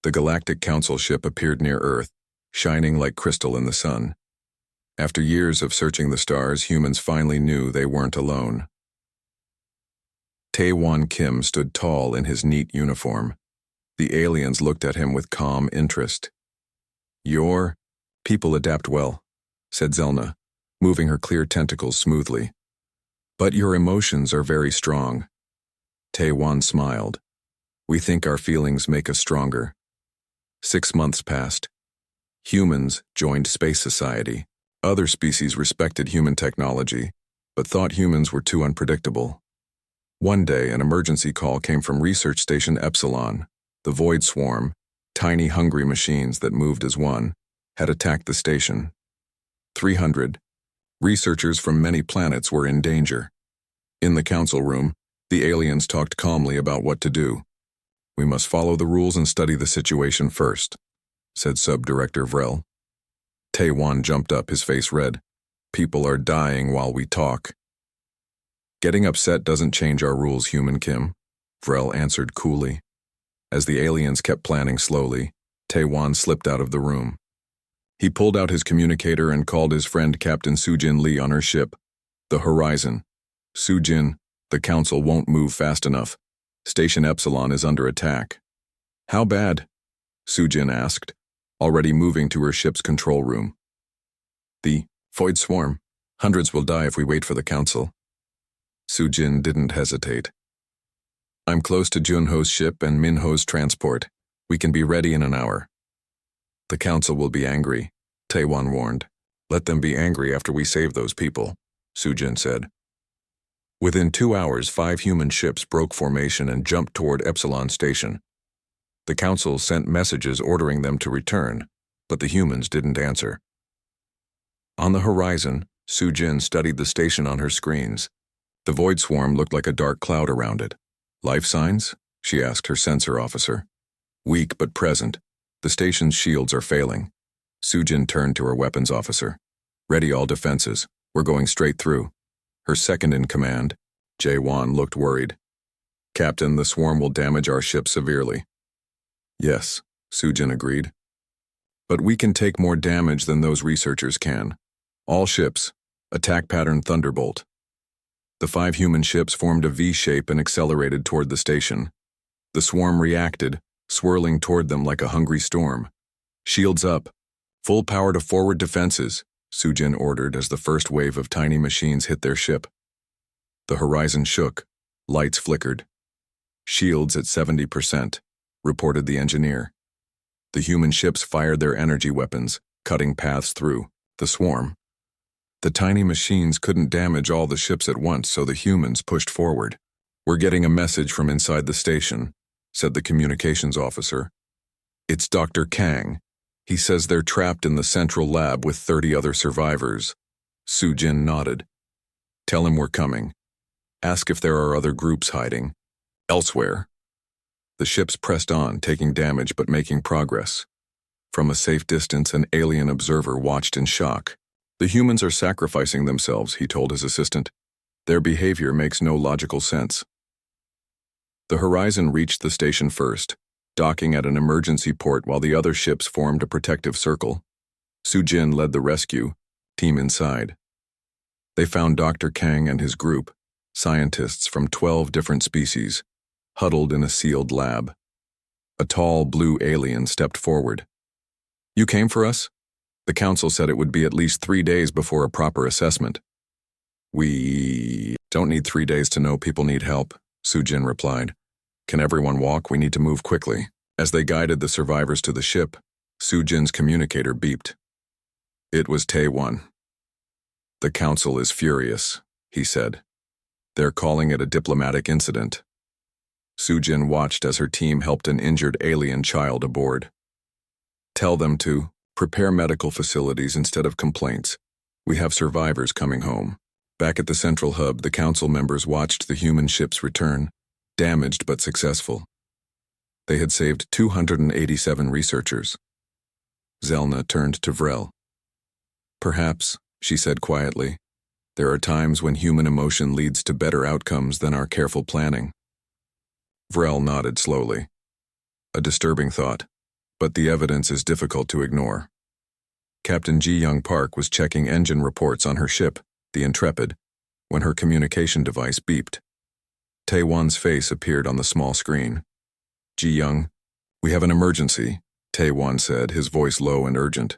The Galactic Council ship appeared near Earth, shining like crystal in the sun. After years of searching the stars, humans finally knew they weren't alone. Tae-Won Kim stood tall in his neat uniform. The aliens looked at him with calm interest. "Your people adapt well," said Zelna, moving her clear tentacles smoothly. "But your emotions are very strong." Tae-Won smiled. "We think our feelings make us stronger." 6 months passed. Humans joined Space Society. Other species respected human technology, but thought humans were too unpredictable. One day, an emergency call came from Research Station Epsilon. The Void Swarm, tiny hungry machines that moved as one, had attacked the station. 300 researchers from many planets were in danger. In the council room, the aliens talked calmly about what to do. "We must follow the rules and study the situation first," said Sub-Director Vrel. Tae-Won jumped up, his face red. "People are dying while we talk." "Getting upset doesn't change our rules, Human Kim," Vrel answered coolly. As the aliens kept planning slowly, Tae-Won slipped out of the room. He pulled out his communicator and called his friend Captain Sujin Lee on her ship, the Horizon. "Sujin, the council won't move fast enough. Station Epsilon is under attack." "How bad?" Sujin asked, already moving to her ship's control room. "The Void Swarm. Hundreds will die if we wait for the council." Sujin didn't hesitate. "I'm close to Junho's ship and Minho's transport. We can be ready in an hour." "The council will be angry," Tae-Won warned. "Let them be angry after we save those people," Sujin said. Within 2 hours, 5 human ships broke formation and jumped toward Epsilon Station. The council sent messages ordering them to return, but the humans didn't answer. On the horizon, Sujin studied the station on her screens. The Void Swarm looked like a dark cloud around it. "Life signs?" she asked her sensor officer. "Weak but present. The station's shields are failing." Sujin turned to her weapons officer. "Ready all defenses. We're going straight through." Her second-in-command, Jae-Won, looked worried. "Captain, the swarm will damage our ship severely." "Yes," Sujin agreed. "But we can take more damage than those researchers can. All ships, attack pattern Thunderbolt." The 5 human ships formed a V-shape and accelerated toward the station. The swarm reacted, swirling toward them like a hungry storm. "Shields up. Full power to forward defenses," Sujin ordered as the first wave of tiny machines hit their ship. The horizon shook. Lights flickered. "Shields at 70%, reported the engineer. The human ships fired their energy weapons, cutting paths through the swarm. The tiny machines couldn't damage all the ships at once, so the humans pushed forward. "We're getting a message from inside the station," said the communications officer. "It's Dr. Kang. He says they're trapped in the central lab with 30 other survivors." Sujin nodded. "Tell him we're coming. Ask if there are other groups hiding elsewhere." The ships pressed on, taking damage but making progress. From a safe distance, an alien observer watched in shock. "The humans are sacrificing themselves," he told his assistant. "Their behavior makes no logical sense." The Horizon reached the station first, docking at an emergency port while the other ships formed a protective circle. Sujin led the rescue team inside. They found Dr. Kang and his group, scientists from 12 different species, huddled in a sealed lab. A tall blue alien stepped forward. "You came for us? The council said it would be at least 3 days before a proper assessment." "We don't need 3 days to know people need help," Sujin replied. "Can everyone walk? We need to move quickly." As they guided the survivors to the ship, Sujin's communicator beeped. It was Tae-Won. "The council is furious," he said. "They're calling it a diplomatic incident." Sujin watched as her team helped an injured alien child aboard. "Tell them to prepare medical facilities instead of complaints. We have survivors coming home." Back at the central hub, the council members watched the human ships return, damaged but successful. They had saved 287 researchers. Zelna turned to Vrel. "Perhaps," she said quietly, "there are times when human emotion leads to better outcomes than our careful planning." Vrel nodded slowly. "A disturbing thought. but the evidence is difficult to ignore. Captain Ji Young Park was checking engine reports on her ship, the Intrepid, when her communication device beeped. Tae-won's face appeared on the small screen. Ji Young, we have an emergency, Tae-won said, his voice low and urgent.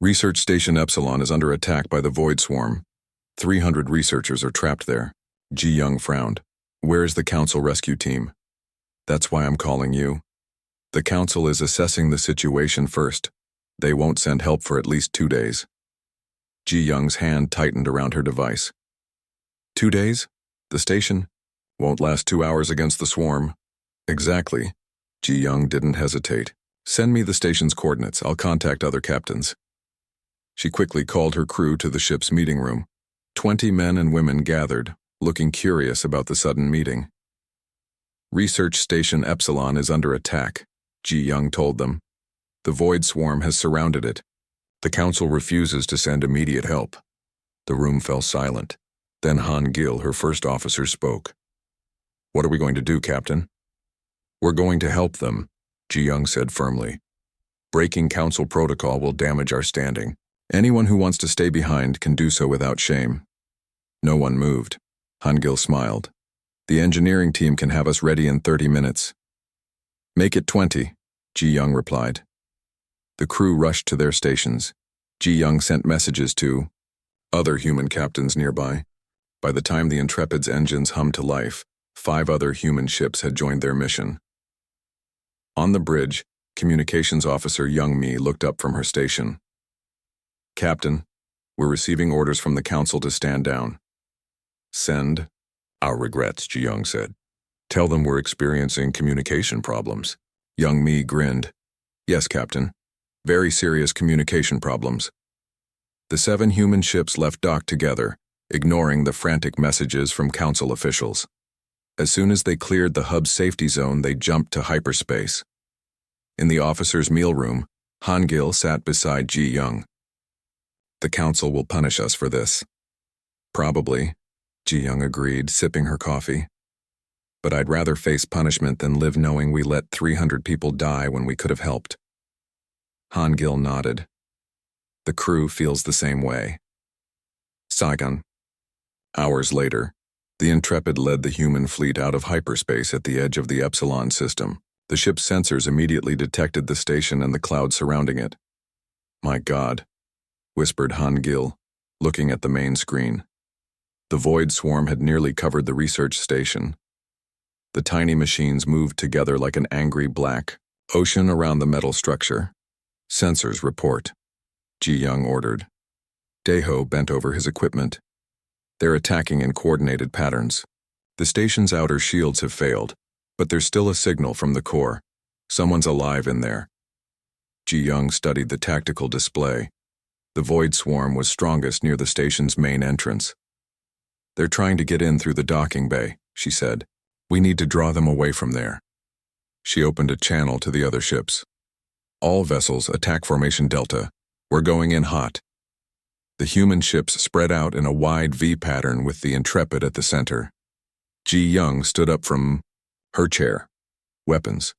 Research Station Epsilon is under attack by the Void Swarm. 300 researchers are trapped there. Ji Young frowned. Where is the Council rescue team? That's why I'm calling you. The Council is assessing the situation first. They won't send help for at least 2 days. Ji Young's hand tightened around her device. 2 days? The station? Won't last 2 hours against the swarm. Exactly. Ji Young didn't hesitate. Send me the station's coordinates. I'll contact other captains. She quickly called her crew to the ship's meeting room. 20 men and women gathered, looking curious about the sudden meeting. Research Station Epsilon is under attack, Ji Young told them. The Void Swarm has surrounded it. The Council refuses to send immediate help. The room fell silent. Then Han Gil, her first officer, spoke. What are we going to do, Captain? We're going to help them, Ji Young said firmly. Breaking Council protocol will damage our standing. Anyone who wants to stay behind can do so without shame. No one moved. Han Gil smiled. The engineering team can have us ready in 30 minutes. Make it 20, Ji Young replied. The crew rushed to their stations. Ji Young sent messages to other human captains nearby. By the time the Intrepid's engines hummed to life, 5 other human ships had joined their mission. On the bridge, Communications Officer Young Mi looked up from her station. Captain, we're receiving orders from the Council to stand down. Send. Our regrets, Ji Young said. Tell them we're experiencing communication problems. Young Mi grinned. Yes, Captain. Very serious communication problems. The 7 human ships left dock together, ignoring the frantic messages from Council officials. As soon as they cleared the hub's safety zone, they jumped to hyperspace. In the officers' meal room, Han Gil sat beside Ji Young. The Council will punish us for this. Probably, Ji Young agreed, sipping her coffee. But I'd rather face punishment than live knowing we let 300 people die when we could have helped. Han Gil nodded. The crew feels the same way. Saigon. Hours later, the Intrepid led the human fleet out of hyperspace at the edge of the Epsilon system. The ship's sensors immediately detected the station and the cloud surrounding it. My God, whispered Han Gil, looking at the main screen. The Void Swarm had nearly covered the research station. The tiny machines moved together like an angry black ocean around the metal structure. Sensors report, Ji Young ordered. Daeho bent over his equipment. They're attacking in coordinated patterns. The station's outer shields have failed, but there's still a signal from the core. Someone's alive in there. Ji Young studied the tactical display. The Void Swarm was strongest near the station's main entrance. They're trying to get in through the docking bay, she said. We need to draw them away from there. She opened a channel to the other ships. All vessels, attack formation Delta. We're going in hot. The human ships spread out in a wide V pattern with the Intrepid at the center. Ji Young stood up from her chair. Weapons.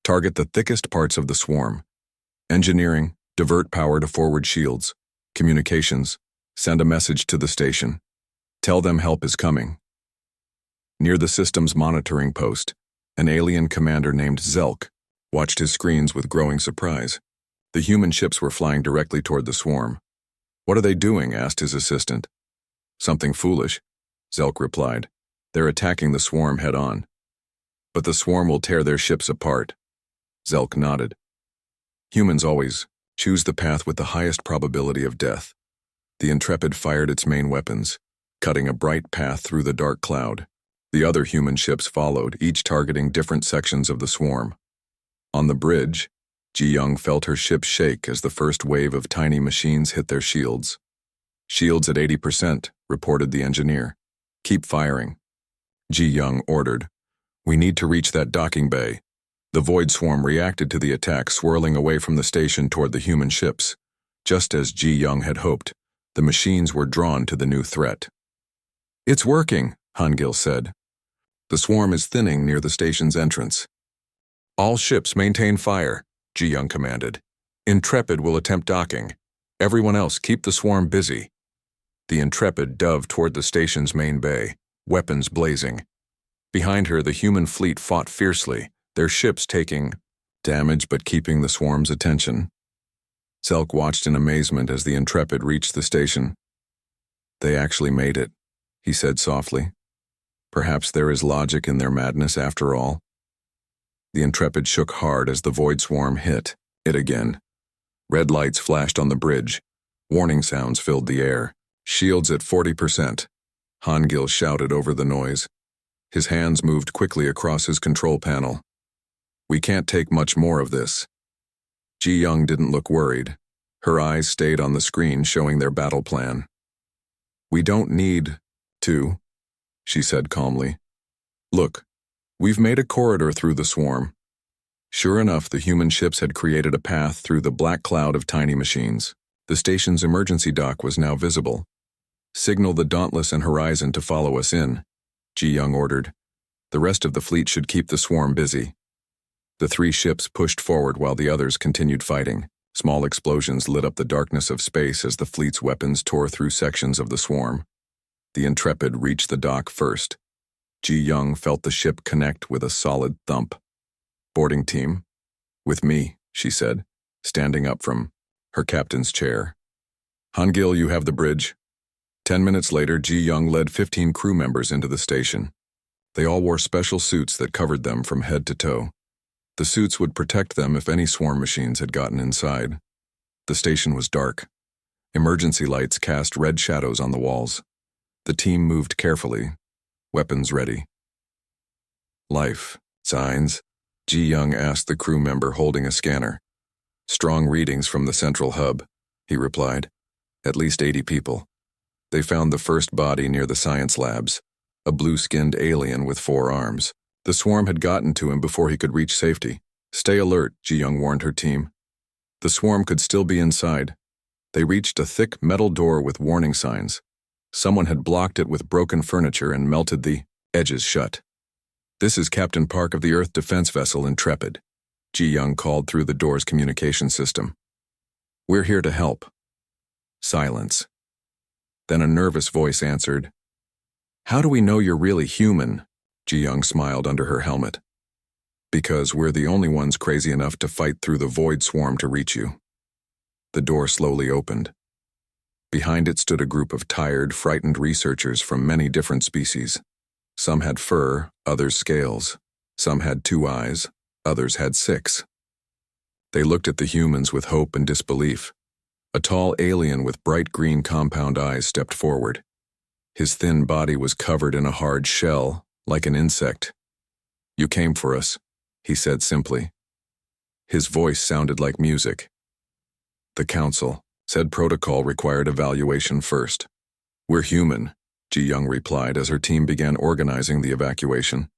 Target the thickest parts of the swarm. Engineering. Divert power to forward shields. Communications. Send a message to the station. Tell them help is coming. Near the system's monitoring post, an alien commander named Zelk watched his screens with growing surprise. The human ships were flying directly toward the swarm. What are they doing? Asked his assistant. Something foolish, Zelk replied. They're attacking the swarm head-on. But the swarm will tear their ships apart. Zelk nodded. Humans always choose the path with the highest probability of death. The Intrepid fired its main weapons, cutting a bright path through the dark cloud. The other human ships followed, each targeting different sections of the swarm. On the bridge, Ji Young felt her ship shake as the first wave of tiny machines hit their shields. Shields at 80%, reported the engineer. Keep firing. Ji Young ordered. We need to reach that docking bay. The Void Swarm reacted to the attack, swirling away from the station toward the human ships. Just as Ji Young had hoped, the machines were drawn to the new threat. It's working, Han Gil said. The swarm is thinning near the station's entrance. All ships maintain fire, Ji Young commanded. Intrepid will attempt docking. Everyone else, keep the swarm busy. The Intrepid dove toward the station's main bay, weapons blazing. Behind her, the human fleet fought fiercely, their ships taking damage but keeping the swarm's attention. Zelk watched in amazement as the Intrepid reached the station. They actually made it, he said softly. Perhaps there is logic in their madness after all. The Intrepid shook hard as the void swarm hit it again. Red lights flashed on the bridge. Warning sounds filled the air. Shields at 40%. Hangil shouted over the noise. His hands moved quickly across his control panel. We can't take much more of this. Ji Young didn't look worried. Her eyes stayed on the screen showing their battle plan. We don't need to, she said calmly. Look, we've made a corridor through the swarm. Sure enough, the human ships had created a path through the black cloud of tiny machines. The station's emergency dock was now visible. Signal the Dauntless and Horizon to follow us in, Ji Young ordered. The rest of the fleet should keep the swarm busy. The 3 ships pushed forward while the others continued fighting. Small explosions lit up the darkness of space as the fleet's weapons tore through sections of the swarm. The Intrepid reached the dock first. Ji Young felt the ship connect with a solid thump. Boarding team. With me, she said, standing up from her captain's chair. Hangil, you have the bridge. 10 minutes later, Ji Young led 15 crew members into the station. They all wore special suits that covered them from head to toe. The suits would protect them if any swarm machines had gotten inside. The station was dark. Emergency lights cast red shadows on the walls. The team moved carefully, weapons ready. Life signs? Ji Young asked the crew member holding a scanner. Strong readings from the central hub, he replied. At least 80 people. They found the first body near the science labs, a blue-skinned alien with 4 arms. The swarm had gotten to him before he could reach safety. Stay alert, Ji Young warned her team. The swarm could still be inside. They reached a thick metal door with warning signs. Someone had blocked it with broken furniture and melted the edges shut. This is Captain Park of the Earth defense vessel Intrepid, Ji Young called through the door's communication system. We're here to help. Silence. Then a nervous voice answered. How do we know you're really human? Ji Young smiled under her helmet. Because we're the only ones crazy enough to fight through the void swarm to reach you. The door slowly opened. Behind it stood a group of tired, frightened researchers from many different species. Some had fur, others scales. Some had 2 eyes, others had 6. They looked at the humans with hope and disbelief. A tall alien with bright green compound eyes stepped forward. His thin body was covered in a hard shell, like an insect. You came for us, he said simply. His voice sounded like music. The council said protocol required evaluation first. We're human, Ji Young replied as her team began organizing the evacuation.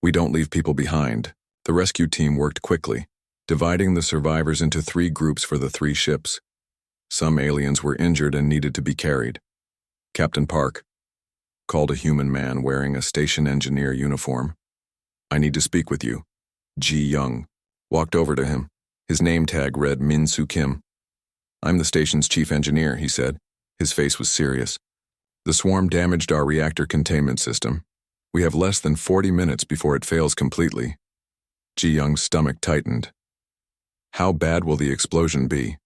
We don't leave people behind. The rescue team worked quickly, dividing the survivors into 3 groups for the 3 ships. Some aliens were injured and needed to be carried. Captain Park called a human man wearing a station engineer uniform. I need to speak with you. Ji Young walked over to him. His name tag read Min Soo Kim. I'm the station's chief engineer, he said. His face was serious. The swarm damaged our reactor containment system. We have less than 40 minutes before it fails completely. Ji Young's stomach tightened. How bad will the explosion be?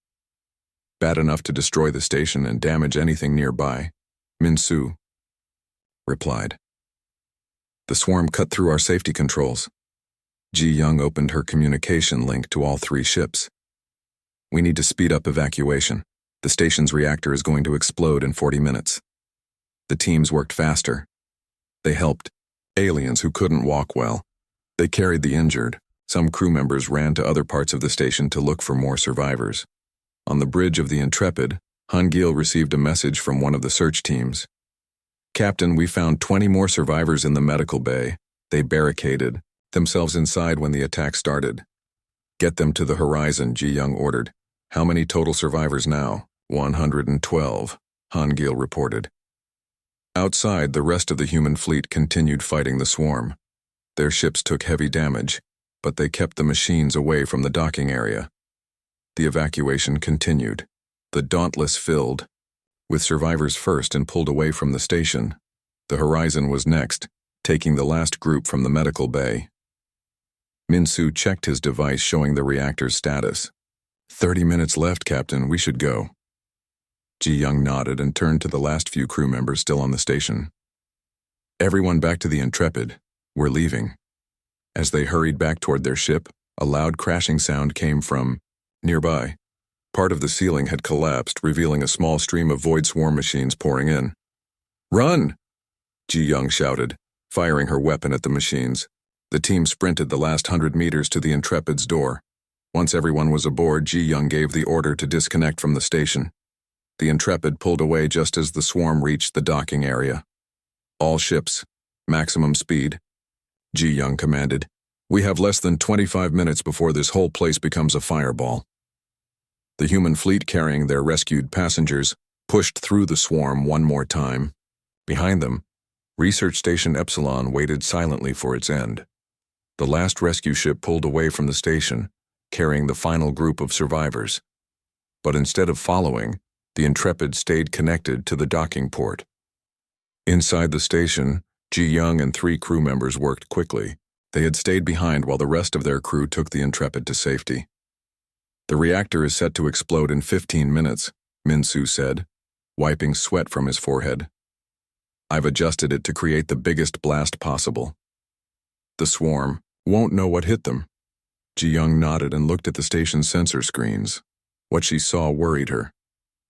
Bad enough to destroy the station and damage anything nearby, Min Soo replied. The swarm cut through our safety controls. Ji Young opened her communication link to all 3 ships. We need to speed up evacuation. The station's reactor is going to explode in 40 minutes. The teams worked faster. They helped aliens who couldn't walk well. They carried the injured. Some crew members ran to other parts of the station to look for more survivors. On the bridge of the Intrepid, Hangil received a message from one of the search teams. Captain, we found 20 more survivors in the medical bay. They barricaded themselves inside when the attack started. Get them to the horizon, Ji Young ordered. How many total survivors now? 112, Hangil reported. Outside, the rest of the human fleet continued fighting the swarm. Their ships took heavy damage, but they kept the machines away from the docking area. The evacuation continued. The Dauntless filled, with survivors first and pulled away from the station. The Horizon was next, taking the last group from the medical bay. Min-Soo checked his device showing the reactor's status. 30 minutes left, Captain. We should go. Ji-young nodded and turned to the last few crew members still on the station. Everyone back to the Intrepid. We're leaving. As they hurried back toward their ship, a loud crashing sound came from nearby. Part of the ceiling had collapsed, revealing a small stream of void swarm machines pouring in. Run! Ji-young shouted, firing her weapon at the machines. The team sprinted the last 100 meters to the Intrepid's door. Once everyone was aboard, Ji-young gave the order to disconnect from the station. The Intrepid pulled away just as the swarm reached the docking area. All ships, maximum speed. Ji-young commanded. We have less than 25 minutes before this whole place becomes a fireball. The human fleet carrying their rescued passengers pushed through the swarm one more time. Behind them, Research Station Epsilon waited silently for its end. The last rescue ship pulled away from the station, carrying the final group of survivors. But instead of following, the Intrepid stayed connected to the docking port. Inside the station, Ji-young and 3 crew members worked quickly. They had stayed behind while the rest of their crew took the Intrepid to safety. The reactor is set to explode in 15 minutes, Min-Soo said, wiping sweat from his forehead. I've adjusted it to create the biggest blast possible. The swarm won't know what hit them. Ji-young nodded and looked at the station's sensor screens. What she saw worried her.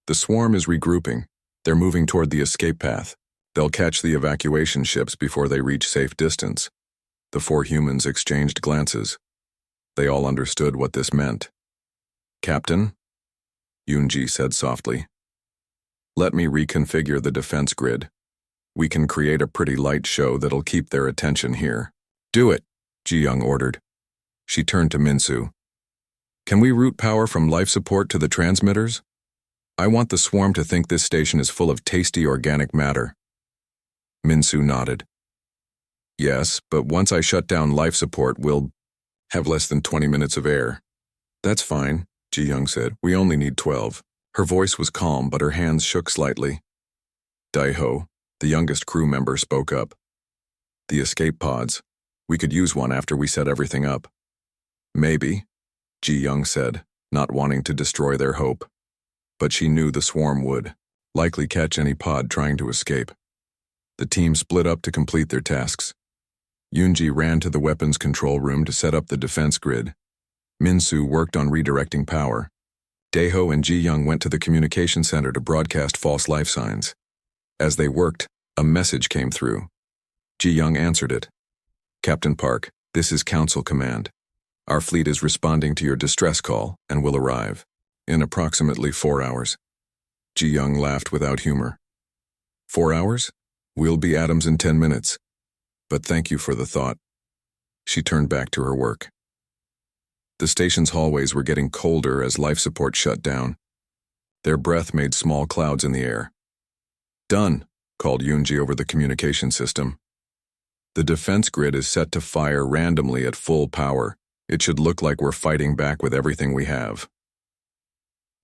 The swarm is regrouping. They're moving toward the escape path. They'll catch the evacuation ships before they reach safe distance. The 4 humans exchanged glances. They all understood what this meant. Captain, Yoon-ji said softly. Let me reconfigure the defense grid. We can create a pretty light show that'll keep their attention here. Do it, Ji-young ordered. She turned to Min-Soo. Can we route power from life support to the transmitters? I want the swarm to think this station is full of tasty organic matter. Min-Soo nodded. Yes, but once I shut down life support, we'll have less than 20 minutes of air. That's fine, Ji-young said. We only need 12. Her voice was calm, but her hands shook slightly. Dae-ho, the youngest crew member, spoke up. The escape pods. We could use one after we set everything up. Maybe, Ji-young said, not wanting to destroy their hope. But she knew the swarm would likely catch any pod trying to escape. The team split up to complete their tasks. Yoon-ji ran to the weapons control room to set up the defense grid. Min-Soo worked on redirecting power. Dae-ho and Ji-young went to the communication center to broadcast false life signs. As they worked, a message came through. Ji-young answered it. Captain Park, this is Council Command. Our fleet is responding to your distress call and will arrive in approximately 4 hours. Ji-young laughed without humor. 4 hours? We'll be atoms in 10 minutes. But thank you for the thought. She turned back to her work. The station's hallways were getting colder as life support shut down. Their breath made small clouds in the air. Done, called Yoon-ji over the communication system. The defense grid is set to fire randomly at full power. It should look like we're fighting back with everything we have.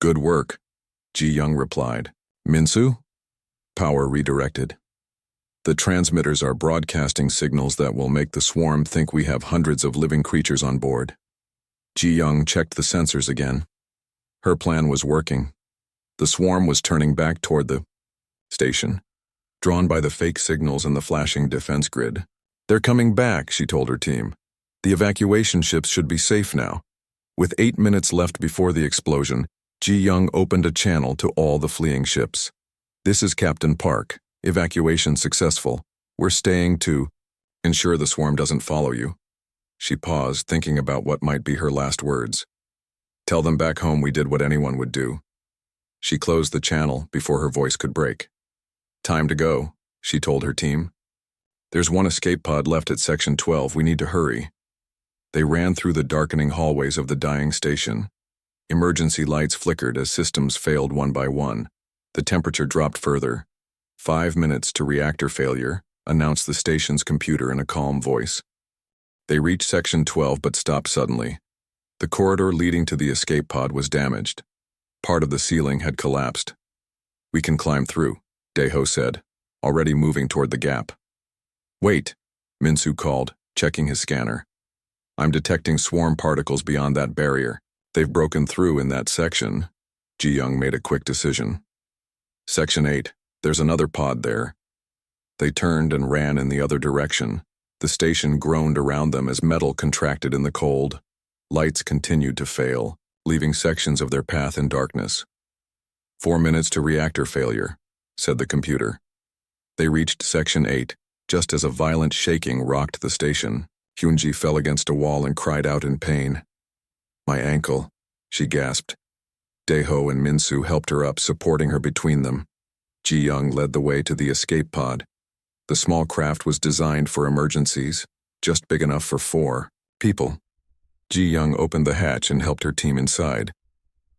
Good work, Ji-young replied. Min-Soo? Power redirected. The transmitters are broadcasting signals that will make the swarm think we have hundreds of living creatures on board. Ji-young checked the sensors again. Her plan was working. The swarm was turning back toward the station, drawn by the fake signals and the flashing defense grid. They're coming back, she told her team. The evacuation ships should be safe now. With 8 minutes left before the explosion, Ji-young opened a channel to all the fleeing ships. This is Captain Park. Evacuation successful. We're staying to ensure the swarm doesn't follow you. She paused, thinking about what might be her last words. Tell them back home we did what anyone would do. She closed the channel before her voice could break. Time to go, she told her team. There's one escape pod left at Section 12. We need to hurry. They ran through the darkening hallways of the dying station. Emergency lights flickered as systems failed one by one. The temperature dropped further. 5 minutes to reactor failure, announced the station's computer in a calm voice. They reached Section 12 but stopped suddenly. The corridor leading to the escape pod was damaged. Part of the ceiling had collapsed. "We can climb through," Daeho said, already moving toward the gap. "Wait," Minsu called, checking his scanner. "I'm detecting swarm particles beyond that barrier. They've broken through in that section." Ji-young made a quick decision. "Section 8, there's another pod there." They turned and ran in the other direction. The station groaned around them as metal contracted in the cold. Lights continued to fail, leaving sections of their path in darkness. 4 minutes to reactor failure," said the computer. They reached Section 8, just as a violent shaking rocked the station. Hyunji fell against a wall and cried out in pain. "My ankle," she gasped. Daeho and Minsu helped her up, supporting her between them. Ji-young led the way to the escape pod. The small craft was designed for emergencies, just big enough for 4 people. Ji-young opened the hatch and helped her team inside.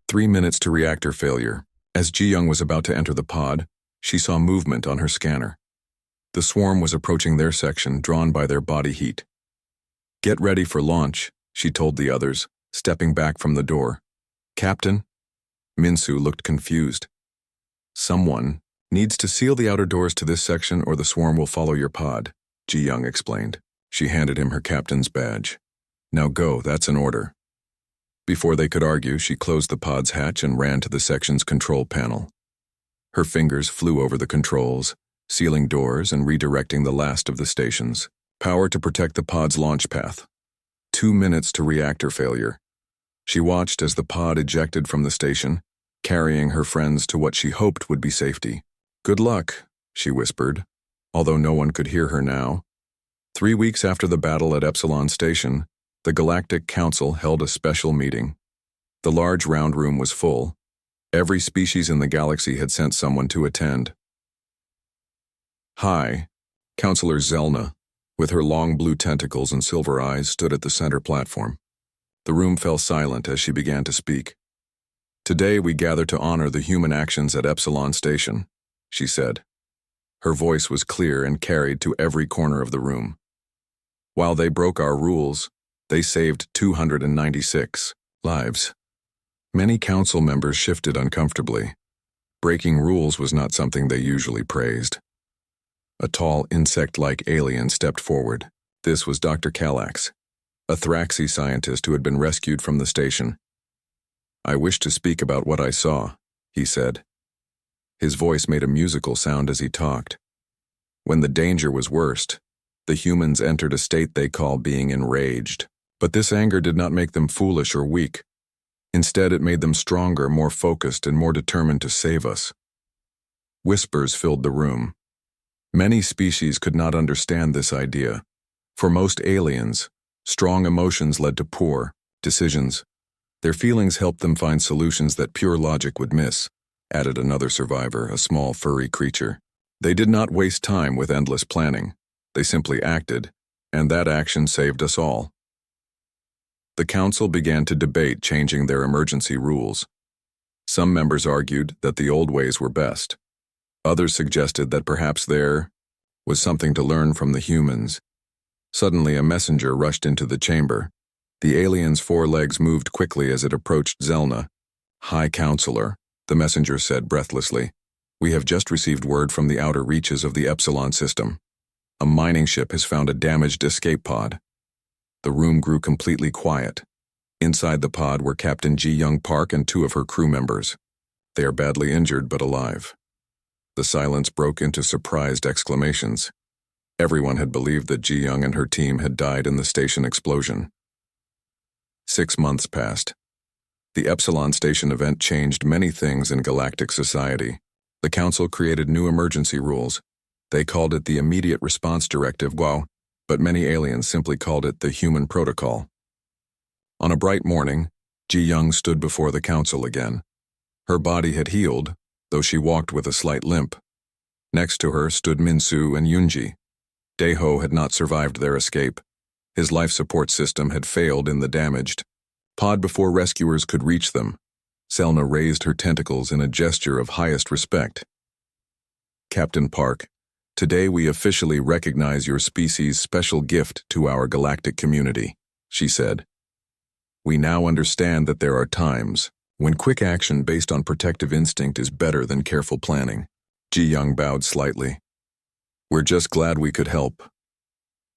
3 minutes to reactor failure. As Ji-young was about to enter the pod, she saw movement on her scanner. The swarm was approaching their section, drawn by their body heat. "Get ready for launch," she told the others, stepping back from the door. "Captain?" Minsu looked confused. "Someone needs to seal the outer doors to this section or the swarm will follow your pod," Ji-young explained. She handed him her captain's badge. "Now go, that's an order." Before they could argue, she closed the pod's hatch and ran to the section's control panel. Her fingers flew over the controls, sealing doors and redirecting the last of the stations. Power to protect the pod's launch path. 2 minutes to reactor failure. She watched as the pod ejected from the station, carrying her friends to what she hoped would be safety. "Good luck," she whispered, although no one could hear her now. 3 weeks after the battle at Epsilon Station, the Galactic Council held a special meeting. The large round room was full. Every species in the galaxy had sent someone to attend. "Hi," Counselor Zelna, with her long blue tentacles and silver eyes, stood at the center platform. The room fell silent as she began to speak. "Today we gather to honor the human actions at Epsilon Station," she said. Her voice was clear and carried to every corner of the room. "While they broke our rules, they saved 296 lives." Many council members shifted uncomfortably. Breaking rules was not something they usually praised. A tall, insect-like alien stepped forward. This was Dr. Kallax, a Thraxi scientist who had been rescued from the station. "I wish to speak about what I saw," he said. His voice made a musical sound as he talked. "When the danger was worst, the humans entered a state they call being enraged. But this anger did not make them foolish or weak. Instead, it made them stronger, more focused, and more determined to save us." Whispers filled the room. Many species could not understand this idea. For most aliens, strong emotions led to poor decisions. Their feelings helped them find solutions that pure logic would miss, added another survivor, a small furry creature. They did not waste time with endless planning. They simply acted, and that action saved us all. The council began to debate changing their emergency rules. Some members argued that the old ways were best. Others suggested that perhaps there was something to learn from the humans. Suddenly, a messenger rushed into the chamber. The alien's 4 legs moved quickly as it approached Zelna. "High Counselor," the messenger said breathlessly, "we have just received word from the outer reaches of the Epsilon system. A mining ship has found a damaged escape pod." The room grew completely quiet. Inside the pod were Captain Ji-young Park and 2 of her crew members. They are badly injured but alive. The silence broke into surprised exclamations. Everyone had believed that Ji-young and her team had died in the station explosion. 6 months passed. The Epsilon Station event changed many things in galactic society. The Council created new emergency rules. They called it the Immediate Response Directive, but many aliens simply called it the Human Protocol. On a bright morning, Ji-young stood before the council again. Her body had healed, though she walked with a slight limp. Next to her stood Minsu and Yunji. Daeho had not survived their escape. His life support system had failed in the damaged pod before rescuers could reach them. Selna raised her tentacles in a gesture of highest respect. "Captain Park, today we officially recognize your species' special gift to our galactic community," she said. We now understand that there are times when quick action based on protective instinct is better than careful planning. Ji Young bowed slightly. We're just glad we could help.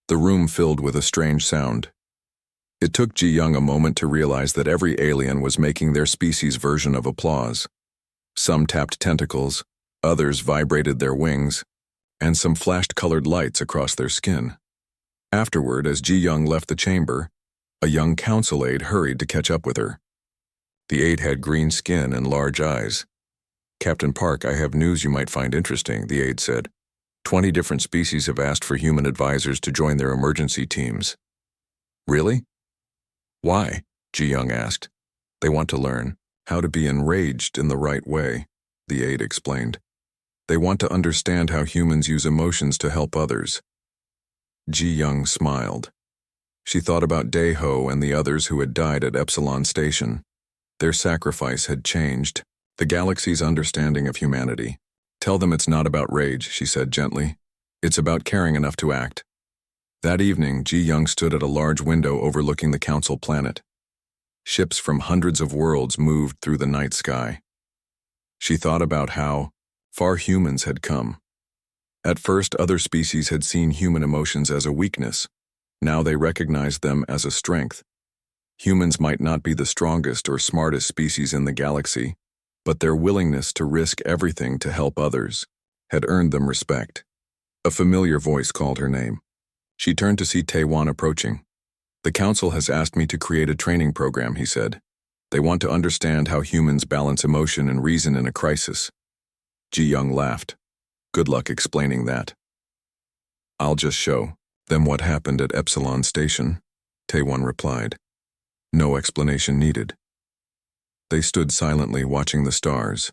The room filled with a strange sound. It took Ji Young a moment to realize that every alien was making their species' version of applause. Some tapped tentacles, others vibrated their wings, and some flashed colored lights across their skin. Afterward, as Ji Young left the chamber, a young council aide hurried to catch up with her. The aide had green skin and large eyes. Captain Park, I have news you might find interesting, the aide said. 20 different species have asked for human advisors to join their emergency teams. Really? Why? Ji Young asked. They want to learn how to be enraged in the right way, the aide explained. They want to understand how humans use emotions to help others. Ji Young smiled. She thought about Dae-ho and the others who had died at Epsilon Station. Their sacrifice had changed the galaxy's understanding of humanity. Tell them it's not about rage, she said gently. It's about caring enough to act. That evening, Ji Young stood at a large window overlooking the Council planet. Ships from hundreds of worlds moved through the night sky. She thought about how far humans had come. At first, other species had seen human emotions as a weakness. Now they recognized them as a strength. Humans might not be the strongest or smartest species in the galaxy, but their willingness to risk everything to help others had earned them respect. A familiar voice called her name. She turned to see Taewon approaching. The council has asked me to create a training program, he said. They want to understand how humans balance emotion and reason in a crisis. Ji Young laughed. Good luck explaining that. I'll just show them what happened at Epsilon Station, Taewon replied. No explanation needed. They stood silently watching the stars.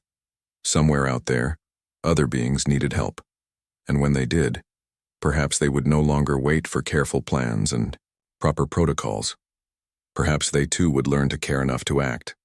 Somewhere out there, other beings needed help. And when they did, perhaps they would no longer wait for careful plans and proper protocols. Perhaps they too would learn to care enough to act.